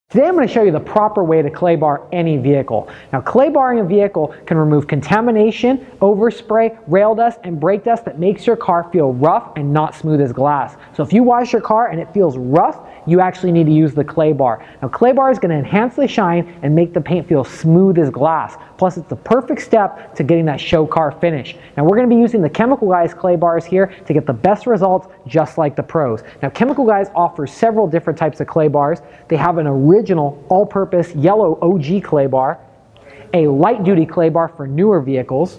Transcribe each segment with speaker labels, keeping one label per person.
Speaker 1: Today I'm going to show you the proper way to clay bar any vehicle. Now, clay barring a vehicle can remove contamination, overspray, rail dust, and brake dust that makes your car feel rough and not smooth as glass. So if you wash your car and it feels rough, you actually need to use the clay bar. Now, clay bar is going to enhance the shine and make the paint feel smooth as glass. Plus, it's the perfect step to getting that show car finish. Now, we're going to be using the Chemical Guys clay bars here to get the best results, just like the pros. Now, Chemical Guys offers several different types of clay bars. They have an original all-purpose yellow OG clay bar, a light-duty clay bar for newer vehicles,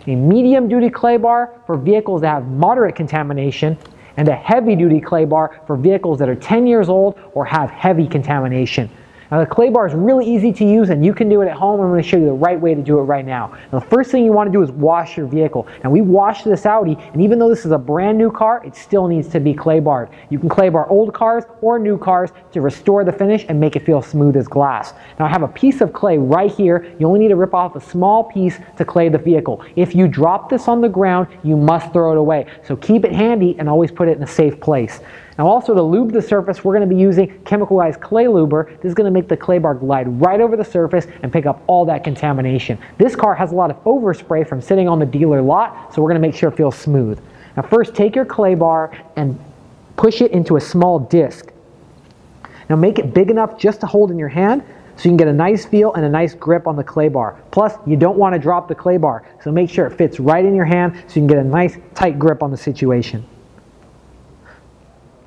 Speaker 1: a medium-duty clay bar for vehicles that have moderate contamination, and a heavy-duty clay bar for vehicles that are 10 years old or have heavy contamination. Now, the clay bar is really easy to use and you can do it at home. I'm going to show you the right way to do it right now. Now, the first thing you want to do is wash your vehicle. Now, we washed this Audi, and even though this is a brand new car, it still needs to be clay barred. You can clay bar old cars or new cars to restore the finish and make it feel smooth as glass. Now, I have a piece of clay right here. You only need to rip off a small piece to clay the vehicle. If you drop this on the ground, you must throw it away. So keep it handy and always put it in a safe place. Now, also to lube the surface, we're going to be using Chemical Guys Clay Luber. This is going to make the clay bar glide right over the surface and pick up all that contamination. This car has a lot of overspray from sitting on the dealer lot, so we're going to make sure it feels smooth. Now, first take your clay bar and push it into a small disc. Now, make it big enough just to hold in your hand so you can get a nice feel and a nice grip on the clay bar. Plus, you don't want to drop the clay bar, so make sure it fits right in your hand so you can get a nice tight grip on the situation.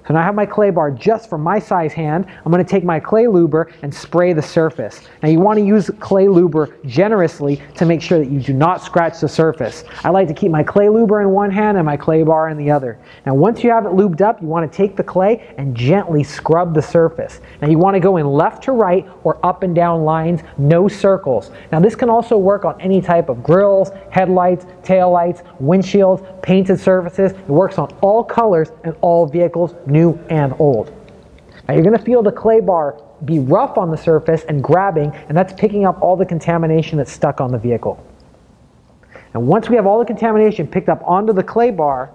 Speaker 1: So now I have my clay bar just for my size hand. I'm going to take my clay luber and spray the surface. Now, you want to use clay luber generously to make sure that you do not scratch the surface. I like to keep my clay luber in one hand and my clay bar in the other. Now, once you have it lubed up, you want to take the clay and gently scrub the surface. Now, you want to go in left to right or up and down lines, no circles. Now, this can also work on any type of grills, headlights, taillights, windshields, painted surfaces. It works on all colors and all vehicles, new and old. Now, you're going to feel the clay bar be rough on the surface and grabbing, and that's picking up all the contamination that's stuck on the vehicle. And once we have all the contamination picked up onto the clay bar,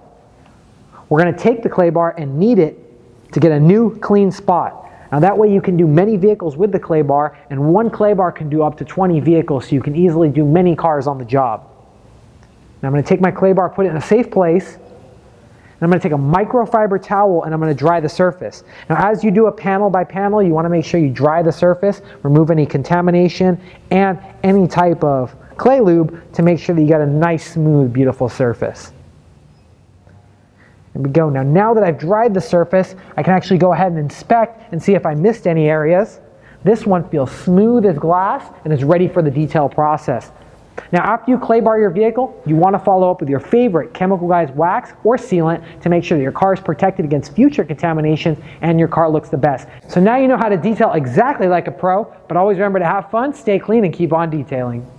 Speaker 1: we're going to take the clay bar and knead it to get a new clean spot. Now, that way you can do many vehicles with the clay bar, and one clay bar can do up to 20 vehicles, so you can easily do many cars on the job. Now, I'm going to take my clay bar, put it in a safe place, and I'm going to take a microfiber towel and I'm going to dry the surface. Now, as you do a panel by panel, you want to make sure you dry the surface, remove any contamination and any type of clay lube to make sure that you got a nice, smooth, beautiful surface. There we go. Now that I've dried the surface, I can actually go ahead and inspect and see if I missed any areas. This one feels smooth as glass and is ready for the detail process. Now, after you clay bar your vehicle, you want to follow up with your favorite Chemical Guys wax or sealant to make sure that your car is protected against future contaminations and your car looks the best. So now you know how to detail exactly like a pro, but always remember to have fun, stay clean, and keep on detailing.